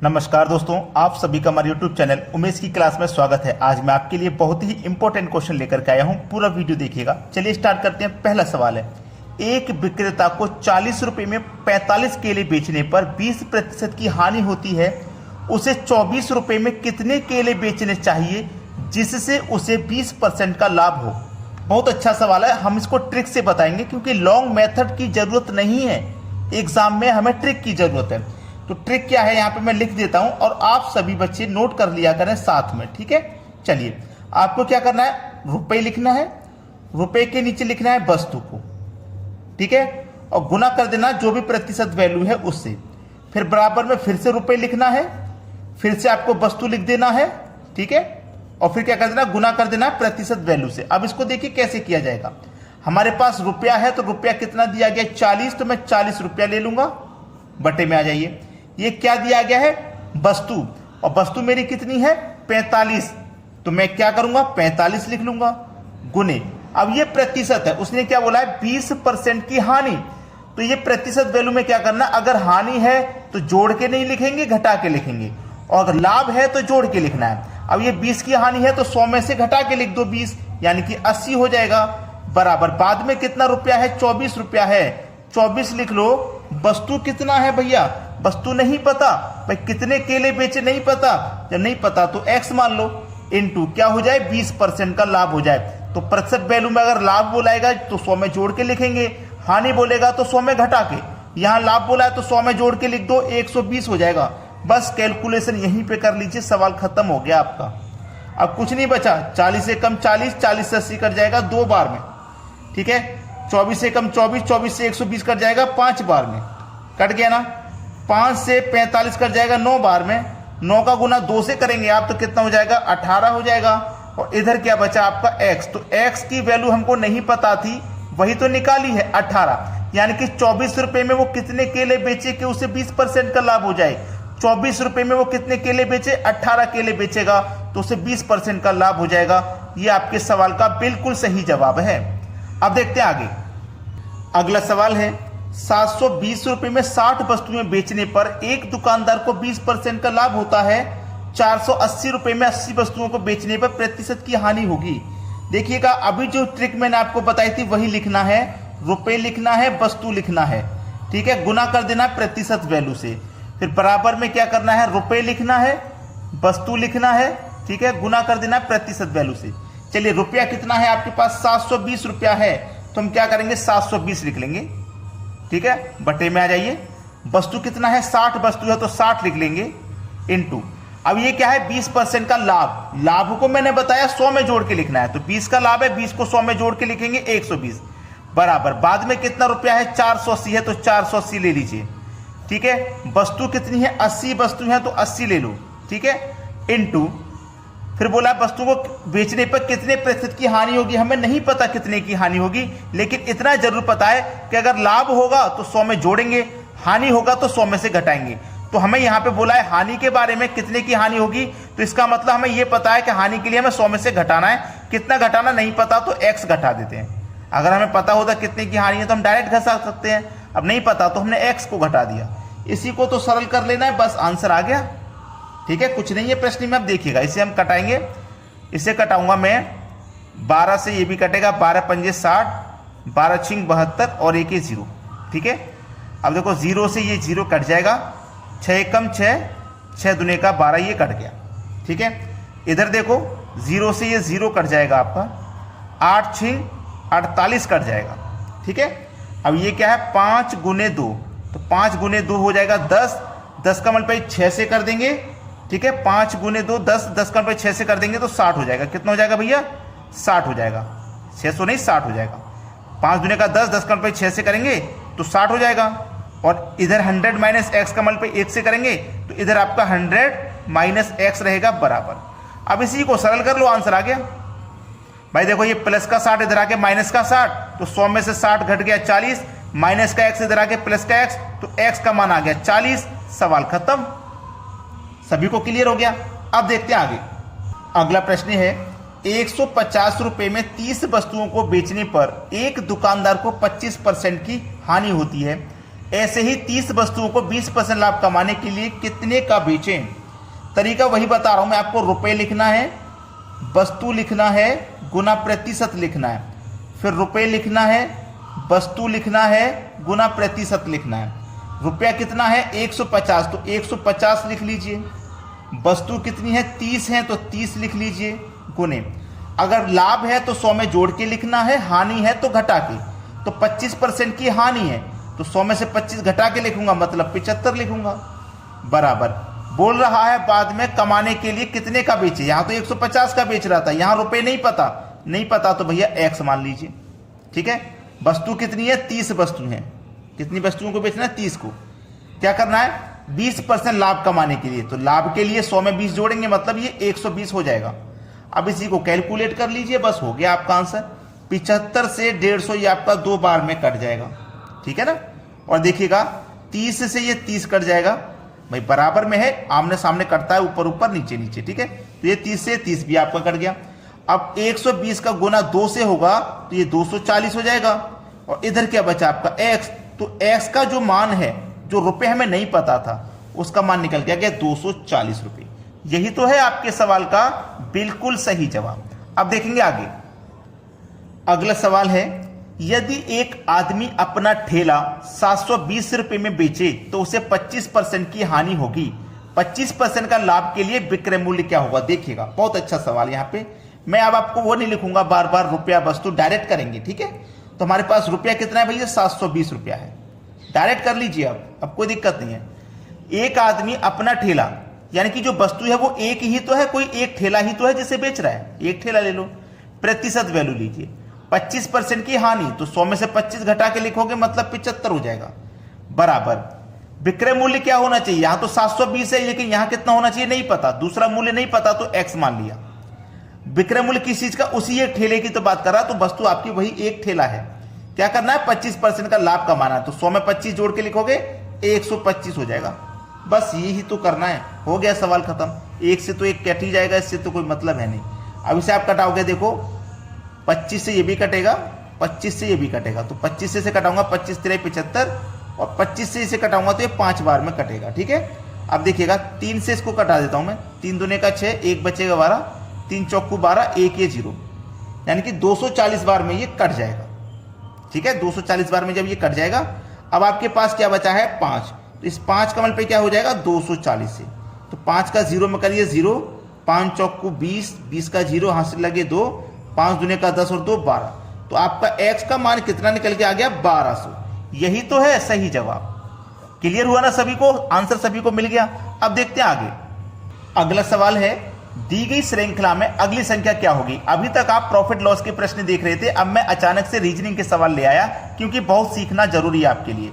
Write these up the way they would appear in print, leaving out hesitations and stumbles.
नमस्कार दोस्तों, आप सभी का हमारे YouTube चैनल उमेश की क्लास में स्वागत है। आज मैं आपके लिए बहुत ही इंपॉर्टेंट क्वेश्चन लेकर के आया हूं, पूरा वीडियो देखिएगा। चलिए स्टार्ट करते हैं। पहला सवाल है, एक विक्रेता को 40 रुपए में 45 केले बेचने पर 20% की हानि होती है। उसे 24 रुपए में कितने केले बेचने चाहिए जिससे उसे 20% का लाभ हो? बहुत अच्छा सवाल है। हम इसको ट्रिक से बताएंगे क्योंकि लॉन्ग मेथड की जरूरत नहीं है, एग्जाम में हमें ट्रिक की जरूरत है। तो ट्रिक क्या है यहाँ पे मैं लिख देता हूं और आप सभी बच्चे नोट कर लिया करें साथ में, ठीक है। चलिए, आपको क्या करना है, रुपए लिखना है, रुपए के नीचे लिखना है वस्तु को, ठीक है, और गुना कर देना जो भी प्रतिशत वैल्यू है उससे। फिर बराबर में फिर से रुपए लिखना है, फिर से आपको वस्तु लिख देना है, ठीक है, और फिर क्या कर देना, गुना कर देना प्रतिशत वैल्यू से। अब इसको देखिए कैसे किया जाएगा। हमारे पास रुपया है तो रुपया कितना दिया गया, 40, तो मैं 40 रुपया ले लूंगा, बटे में आ जाइए। ये क्या दिया गया है, वस्तु, और वस्तु मेरी कितनी है 45, तो मैं क्या करूंगा 45 लिख लूंगा, गुने। अब ये प्रतिशत है, उसने क्या बोला है 20% की हानि, तो ये प्रतिशत वैल्यू में क्या करना, अगर हानि है तो जोड़ के नहीं लिखेंगे, घटा के लिखेंगे, और अगर लाभ है तो जोड़ के लिखना है। अब ये 20 की हानि है तो 100 में से घटा के लिख दो 20, यानी कि 80 हो जाएगा, बराबर। बाद में कितना रुपया है, 24 रुपया है, 24 लिख लो। वस्तु कितना है भैया, वस्तु नहीं पता भाई, कितने केले बेचे नहीं पता, जब नहीं पता तो x मान लो, इनटू क्या हो जाए 20% का लाभ हो जाए। तो प्रतिशत वैल्यू में अगर लाभ बोलाएगा तो 100 में जोड़ के लिखेंगे, हानि बोलेगा तो 100 में घटा के, यहां लाभ बोला है तो 100 में जोड़ के लिख दो, 120 हो जाएगा। बस कैलकुलेशन यहीं पे कर लीजिए, सवाल खत्म हो गया आपका। अब कुछ नहीं बचा, 40 से कम 40, 40 से 80 कट जाएगा 2 बार में, ठीक है। 24 से कम 24, 24 से 120 कट जाएगा 5 बार में, कट गया ना। 5 से 45 कट जाएगा 9 बार में, 9 का गुना 2 से करेंगे आप तो कितना हो जाएगा 18 हो जाएगा। और इधर क्या बचा आपका x, तो x की वैल्यू हमको नहीं पता थी, वही तो निकाली है 18, यानी कि 24 रुपए में वो कितने केले बेचे कि उसे 20% का लाभ हो जाए। 24 रुपए में वो कितने केले बेचे, 18 केले बेचेगा तो उसे 20% का लाभ हो जाएगा। ये आपके सवाल का बिल्कुल सही जवाब है। अब देखते हैं आगे। अगला सवाल है, 720 रुपए में 60 वस्तुएं बेचने पर एक दुकानदार को 20% का लाभ होता है। 480 रुपए में 80 वस्तुओं को बेचने पर प्रतिशत की हानि होगी। देखिएगा, अभी जो ट्रिक मैंने आपको बताई थी वही लिखना है, रुपए लिखना है, वस्तु लिखना है, ठीक है, गुना कर देना प्रतिशत वैल्यू से। फिर बराबर में क्या करना है, रुपए लिखना है, वस्तु लिखना है, ठीक है, गुना कर देना प्रतिशत वैल्यू से। चलिए, रुपया कितना है आपके पास, 720 रुपया है, तो हम क्या करेंगे 720 लिख लेंगे, ठीक है, बटे में आ जाइए। वस्तु कितना है, 60 वस्तु है तो 60 लिख लेंगे, इनटू। अब ये क्या है 20% का लाभ, लाभ को मैंने बताया 100 में जोड़ के लिखना है, तो 20 का लाभ है, 20 को 100 में जोड़ के लिखेंगे 120, बराबर। बाद में कितना रुपया है, 480 है तो 480 ले लीजिए, ठीक है। वस्तु कितनी है, 80 वस्तु है तो 80 ले लो, ठीक है, इनटू। फिर बोला वस्तु को बेचने पर कितने प्रतिशत की हानि होगी, हमें नहीं पता कितने की हानि होगी, लेकिन इतना जरूर पता है कि अगर लाभ होगा तो 100 में जोड़ेंगे, हानि होगा तो 100 में से घटाएंगे। तो हमें यहाँ पे बोला है हानि के बारे में, कितने की हानि होगी, तो इसका मतलब हमें यह पता है कि हानि के लिए हमें 100 में से घटाना है। कितना घटाना नहीं पता तो x घटा देते हैं। अगर हमें पता होता कितने की हानि है तो हम डायरेक्ट घटा सकते हैं, अब नहीं पता तो हमने x को घटा दिया। इसी को तो सरल कर लेना है, बस आंसर आ गया, ठीक है, कुछ नहीं है प्रश्न में। अब देखिएगा, इसे हम कटाएंगे, इसे कटाऊंगा मैं 12 से, ये भी कटेगा, 12 पंजे 60, 12 छिंग 72 और 1 0, ठीक है। अब देखो 0 से ये 0 कट जाएगा, 6 कम 6, 6 दुने का 12, ये कट गया, ठीक है। इधर देखो 0 से ये 0 कट जाएगा आपका, 8 छिंग 48 कट जाएगा, ठीक है। अब ये क्या है 5 गुने 2, तो 5 गुने 2 हो जाएगा 10, 10 का मल्टीप्लाई 6 से कर देंगे, ठीक है, 5 गुने 2 10, 10 का मल्टीप्लाई 6 से कर देंगे तो 60 हो जाएगा। कितना हो जाएगा भैया, 60 हो जाएगा, 600 नहीं 60 हो जाएगा। 5 दुने का 10, 10 का मल्टीप्लाई 6 से करेंगे तो 60 हो जाएगा। और इधर 100 माइनस एक्स का मल्टीप्लाई 1 से करेंगे तो इधर आपका 100 माइनस एक्स रहेगा, बराबर। अब इसी को सरल कर लो, आंसर आ गया भाई। देखो ये प्लस का 60 इधर आके माइनस का 60, तो 100 में से 60 घट गया 40, माइनस का x इधर आके प्लस का x, तो x का मान आ गया 40। सवाल खत्म, सभी को क्लियर हो गया। अब देखते हैं आगे। अगला प्रश्न है, 150 रुपए में 30 वस्तुओं को बेचने पर एक दुकानदार को 25% की हानि होती है। ऐसे ही 30 वस्तुओं को 20% लाभ कमाने के लिए कितने का बेचें। तरीका वही बता रहा हूं मैं आपको, रुपए लिखना है, वस्तु लिखना है, गुना प्रतिशत लिखना है, फिर रुपए लिखना है, वस्तु लिखना है, गुना प्रतिशत लिखना है। रुपया कितना है 150, तो 150 लिख लीजिए। वस्तु कितनी है 30 है, तो 30 लिख लीजिए गुने। अगर लाभ है तो 100 में जोड़ के लिखना है, हानि है तो घटा के। तो 25% की हानि है तो 100 में से 25 घटा के लिखूंगा, मतलब 75 लिखूंगा। बराबर बोल रहा है बाद में कमाने के लिए कितने का बेचे। यहां तो 150 का बेच रहा था, यहां रुपए नहीं पता तो भैया x मान लीजिए। ठीक है, वस्तु कितनी है 30 वस्तु है, कितनी वस्तुओं को बेचना है 30 को। क्या करना है 20% लाभ कमाने के लिए, तो लाभ के लिए 100 में 20 जोड़ेंगे, मतलब ये 120 हो जाएगा। अब इसी को कैलकुलेट कर लीजिए, बस हो गया आपका आंसर। 75 से 150 ये आपका 2 बार में कट जाएगा। ठीक है ना, और देखिएगा 30 से ये 30 कट जाएगा, भाई बराबर में है, आमने सामने कटता है, ऊपर ऊपर नीचे नीचे। ठीक है, तो ये 30 से 30 भी आपका कट गया। अब 120 का गुना 2 से होगा तो ये 240 हो जाएगा। और इधर क्या बचा आपका x, तो x का जो मान है, जो रुपए हमें नहीं पता था, उसका मान निकल गया 240 रुपए। यही तो है आपके सवाल का बिल्कुल सही जवाब। अब देखेंगे आगे, अगला सवाल है, यदि एक आदमी अपना ठेला 720 रुपए में बेचे तो उसे 25% की हानि होगी, 25% का लाभ के लिए विक्रय मूल्य क्या होगा। देखिएगा बहुत अच्छा सवाल। यहां पे मैं अब आपको वो नहीं लिखूंगा बार बार रुपया वस्तु, डायरेक्ट करेंगे। ठीक है, तो हमारे पास रुपया कितना है भैया 720 रुपया है, डायरेक्ट कर लीजिए। अब कोई दिक्कत नहीं है। एक आदमी अपना ठेला, यानी कि जो वस्तु है वो एक ही तो है, कोई एक ठेला ही तो है जिसे बेच रहा है, एक ठेला ले लो। प्रतिशत वैल्यू लीजिए, 25% की हानि, तो 100 में से 25 घटा के लिखोगे, मतलब 75 हो जाएगा। बराबर विक्रय मूल्य क्या होना चाहिए, यहां तो 720 है, लेकिन यहां कितना होना चाहिए नहीं पता, दूसरा मूल्य नहीं पता तो x मान लिया। विक्रय मूल्य किस चीज का, उसी एक ठेले की तो बात कर रहा, तो वस्तु आपकी वही एक ठेला है। क्या करना है 25% का लाभ कमाना है, तो 100 में 25 जोड़ के लिखोगे 125 हो जाएगा। बस यही तो करना है, हो गया सवाल खत्म। एक से तो एक कट ही जाएगा, इससे तो कोई मतलब है नहीं। अब इसे आप कटाओगे, देखो 25 से ये भी कटेगा, 25 से ये भी कटेगा, तो 25 से कटाऊंगा 25 3 75, और 25 से इसे कटाऊंगा तो ये 5 बार में कटेगा। ठीक है, अब देखिएगा 3 से इसको कटा देता हूं मैं, 3 दूने का 6, 1 बचेगा 12, 3 चौकू 12, 1 ये 0, यानी कि 240 बार में ये कट जाएगा। ठीक है, 240 बार में जब ये कट जाएगा, अब आपके पास क्या बचा है 5, तो इस 5 कमल पे क्या हो जाएगा 240 से, तो 5 का 0 में करिए 0, 5 चौकू 20, 20 का 0 हाथ से लगे 2, 5 दूने का 10 और 2 12, तो आपका x का मान कितना निकल के आ गया 1200। यही तो है सही जवाब। क्लियर हुआ ना सभी को, आंसर सभी को मिल गया। अब देखते हैं आगे, अगला सवाल है, दी गई श्रृंखला में अगली संख्या क्या होगी। अभी तक आप प्रॉफिट लॉस के प्रश्न देख रहे थे, अब मैं अचानक से रीजनिंग के सवाल ले आया, क्योंकि बहुत सीखना जरूरी है आपके लिए।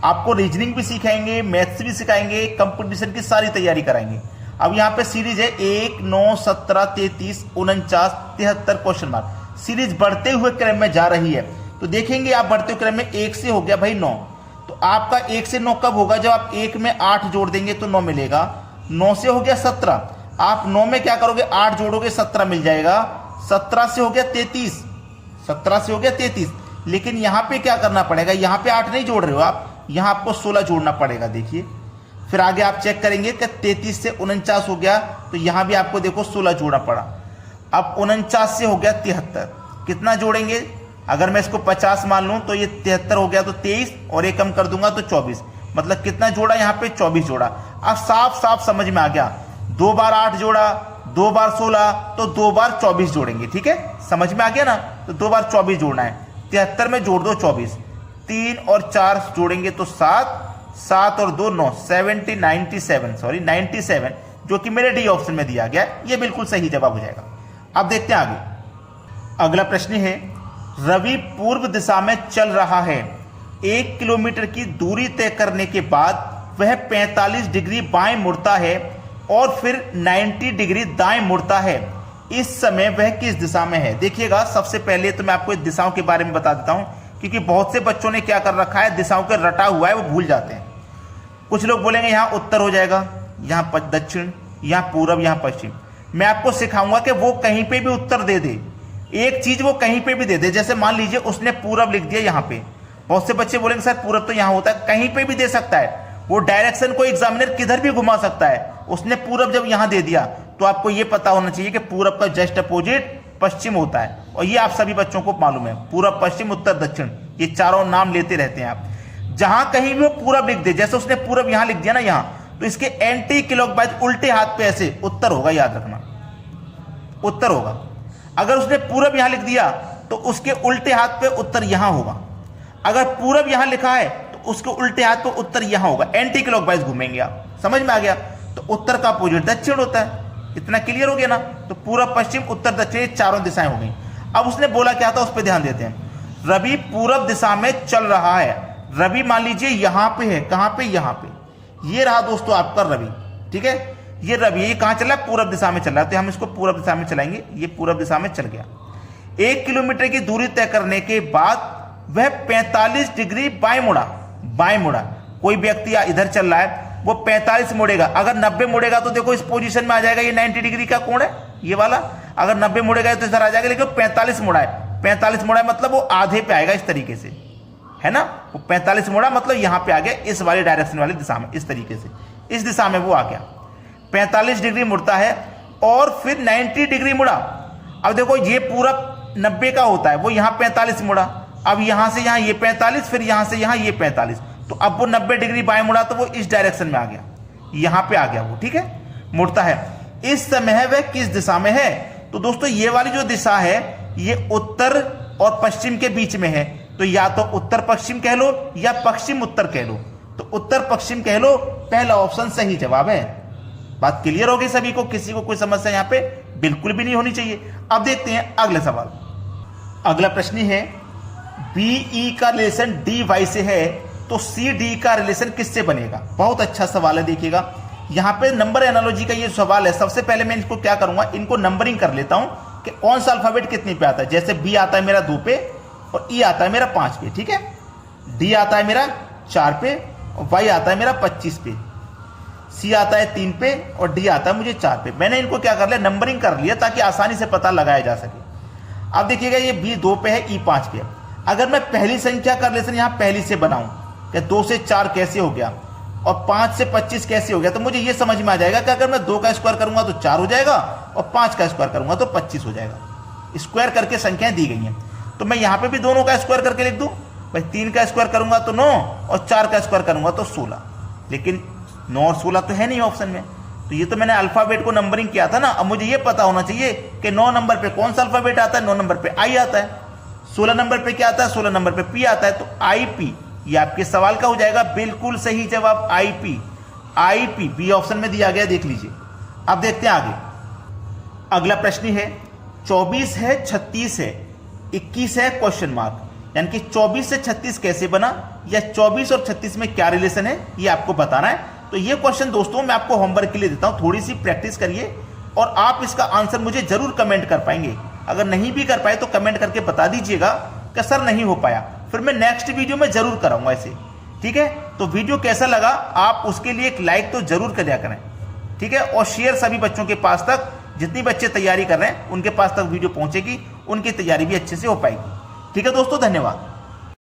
आपको रीजनिंग भी सिखाएंगे, मैथ्स भी सिखाएंगे, कंपटीशन की सारी तैयारी कराएंगे। अब यहाँ पे सीरीज है 1, 9, 17, 33, 49, 73 क्वेश्चन मार्क। सीरीज बढ़ते हुए क्रम में जा रही है, तो देखेंगे आप बढ़ते हुए क्रम में 1 से हो गया भाई 9, तो आपका 1 से 9 कब होगा, जब आप 1 में 8 जोड़ देंगे तो 9 मिलेगा। 9 से हो गया 17, आप 9 में क्या करोगे 8 जोड़ोगे 17 मिल जाएगा। 17 से हो गया 33, 17 से हो गया 33, लेकिन यहां पे क्या करना पड़ेगा, यहां पे 8 नहीं जोड़ रहे हो आप, यहां आपको 16 जोड़ना पड़ेगा। देखिए फिर आगे आप चेक करेंगे कि 33 से 49 हो गया, तो यहां भी आपको देखो 16 जोड़ना पड़ा। अब 49 से हो गया 73, कितना जोड़ेंगे, अगर मैं इसको 50 मान लूं तो ये 73 हो गया, तो 23 और एक कम कर दूंगा तो 24, मतलब कितना जोड़ा यहाँ पे 24 जोड़ा। अब साफ साफ समझ में आ गया, 2 बार 8 जोड़ा, 2 बार 16, तो 2 बार 24 जोड़ेंगे। ठीक है, समझ में आ गया ना, तो 2 बार 24 जोड़ना है। 73 में जोड़ दो 24, 3 और 4 जोड़ेंगे तो 7, 7 और 2 9, 97 जो कि मेरे डी ऑप्शन में दिया गया, ये बिल्कुल सही जवाब हो जाएगा। अब देखते हैं आगे, अगला प्रश्न है, रवि पूर्व दिशा में चल रहा है, 1 किलोमीटर की दूरी तय करने के बाद वह 45 डिग्री बाएं मुड़ता है और फिर 90 डिग्री दाएं मुड़ता है। इस समय वह किस दिशा में है। देखिएगा सबसे पहले तो मैं आपको इस दिशाओं के बारे में बता देता हूं, क्योंकि बहुत से बच्चों ने क्या कर रखा है, दिशाओं के रटा हुआ है, वो भूल जाते हैं। कुछ लोग बोलेंगे यहाँ उत्तर हो जाएगा, यहाँ दक्षिण, यहाँ पूरब, यहाँ पश्चिम। मैं आपको सिखाऊंगा कि वो कहीं पे भी उत्तर दे दे, एक चीज वो कहीं पे भी दे दे। जैसे मान लीजिए उसने पूरब लिख दिया यहाँ पे, बहुत से बच्चे बोलेंगे सर पूरब तो यहाँ होता है, कहीं पे भी दे सकता है, वो डायरेक्शन को एग्जामिनर किधर भी घुमा सकता है। उसने पूरब जब यहाँ दे दिया तो आपको ये पता होना चाहिए कि पूरब का जस्ट अपोजिट पश्चिम होता है, और ये आप सभी बच्चों को मालूम है, पूरब पश्चिम उत्तर दक्षिण ये चारों नाम लेते रहते हैं आप। जहां कहीं भी वो पूरब लिख दे, जैसे उसने पूरब यहां लिख दिया ना यहाँ, तो इसके एंटी क्लॉकवाइज उल्टे हाथ पे ऐसे उत्तर होगा, याद रखना उत्तर होगा। अगर उसने पूरब यहां लिख दिया तो उसके उल्टे हाथ पे उत्तर यहां होगा। अगर पूरब यहां लिखा है तो उसके उल्टे हाथ पे उत्तर यहां होगा, एंटी क्लॉकवाइज घूमेंगे आप। समझ में आ गया? तो उत्तर का अपोजिट दक्षिण होता है। इतना क्लियर हो गया ना? तो पूरब पश्चिम उत्तर दक्षिण चारों दिशाएं हो गई। अब उसने बोला क्या था उस पर ध्यान देते हैं। रवि पूरब दिशा में चल रहा है। रवि मान लीजिए यहां पे है, कहां पे? यहां पे। ये रहा दोस्तों आपका रवि, ठीक है। ये रवि ये कहां चल रहा है? पूरब दिशा में चल रहा है, तो हम इसको पूरब दिशा में चलाएंगे। ये पूरब दिशा में चल गया। 1 किलोमीटर की दूरी तय करने के बाद वह 45 डिग्री बाएं मुड़ा। कोई व्यक्ति इधर चल रहा है, वो 45 मुड़ेगा। अगर 90 मुड़ेगा तो देखो इस पोजीशन में आ जाएगा, ये 90 डिग्री का कोण है ये वाला। अगर 90 मुड़ेगा तो इधर आ जाएगा, लेकिन 45 मुड़ा है। 45 मुड़ा है मतलब वो आधे पे आएगा इस तरीके से, है ना। वो 45 मुड़ा मतलब यहां पे आ गया, इस वाली डायरेक्शन वाली दिशा में, इस तरीके से इस दिशा में वो आ गया। 45 डिग्री मुड़ता है और फिर 90 डिग्री मुड़ा। अब देखो ये पूरब 90 का होता है, वो यहां 45 मुड़ा। अब यहां से यहां ये 45, फिर यहां से यहां ये 45, तो अब वो 90 डिग्री बाएं मुड़ा तो वो इस डायरेक्शन में आ गया, यहां पे आ गया वो, ठीक है, मुड़ता है। इस समय वह किस दिशा में है? तो दोस्तों ये वाली जो दिशा है ये उत्तर और पश्चिम के बीच में है, तो या तो उत्तर पश्चिम कह लो या पश्चिम उत्तर कह लो। तो उत्तर पश्चिम कह लो, पहला ऑप्शन सही जवाब है। बात क्लियर होगी सभी को? किसी को कोई समस्या यहां पे बिल्कुल भी नहीं होनी चाहिए। अब देखते हैं अगला सवाल। अगला प्रश्न है, बीई का रिलेशन डी वाई से है तो सी डी का रिलेशन किससे बनेगा? बहुत अच्छा सवाल है, देखिएगा यहां पे नंबर एनालॉजी का ये सवाल है। सबसे पहले मैं इनको क्या करूंगा, इनको नंबरिंग कर लेता हूं कि कौन सा अल्फाबेट कितने पे आता है। जैसे बी आता है मेरा 2 पे और ई आता है मेरा 5 पे, ठीक है। डी आता है मेरा 4 पे और वाई आता है मेरा 25 पे, सी आता है 3 पे और डी आता है मुझे 4 पे। मैंने इनको क्या कर लिया, नंबरिंग कर लिया ताकि आसानी से पता लगाया जा सके। अब देखिएगा ये बी 2 पे है, ई 5 पे है। अगर मैं पहली संख्या का रिलेशन यहां पहली से बनाऊं कि 2 से 4 कैसे हो गया और 5 से 25 कैसे हो गया, तो मुझे ये समझ में आ जाएगा कि अगर मैं 2 का स्क्वायर करूंगा तो 4 हो जाएगा और 5 का स्क्वायर करूंगा तो 25 हो जाएगा। स्क्वायर करके संख्याएं दी गई हैं, तो मैं यहां पे भी दोनों का स्क्वायर करके लिख दूं। भाई 3 का स्क्वायर करूंगा तो 9 और 4 का स्क्वायर करूंगा तो 16, लेकिन 9 और 16 तो है नहीं ऑप्शन में। तो ये तो मैंने अल्फाबेट को नंबरिंग किया था ना। अब मुझे ये पता होना चाहिए कि 9 नंबर पे कौन सा अल्फाबेट आता है। 9 नंबर पे आई आता है। 16 नंबर पे क्या आता है? 16 नंबर पे पी आता है। तो आई पी ये आपके सवाल का हो जाएगा बिल्कुल सही जवाब, I P. I P B option में दिया गया, देख लीजिए। अब देखते हैं आगे। अगला प्रश्न है, 24 है 36 है 21 है क्वेश्चन मार्क, यानी कि 24 से 36 कैसे बना या 24 और 36 में क्या रिलेशन है ये आपको बताना है। तो ये क्वेश्चन दोस्तों मैं आपको होमवर्क के लिए देता हूं, थोड़ी सी प्रैक्टिस करिए और आप इसका आंसर मुझे जरूर कमेंट कर पाएंगे। अगर नहीं भी कर पाए तो कमेंट करके बता दीजिएगा कि सर नहीं हो पाया, फिर मैं नेक्स्ट वीडियो में जरूर कराऊंगा ऐसे, ठीक है। तो वीडियो कैसा लगा आप उसके लिए एक लाइक तो जरूर कर दिया करें, ठीक है, और शेयर सभी बच्चों के पास तक, जितनी बच्चे तैयारी कर रहे हैं उनके पास तक वीडियो पहुंचेगी, उनकी तैयारी भी अच्छे से हो पाएगी। ठीक है दोस्तों, धन्यवाद।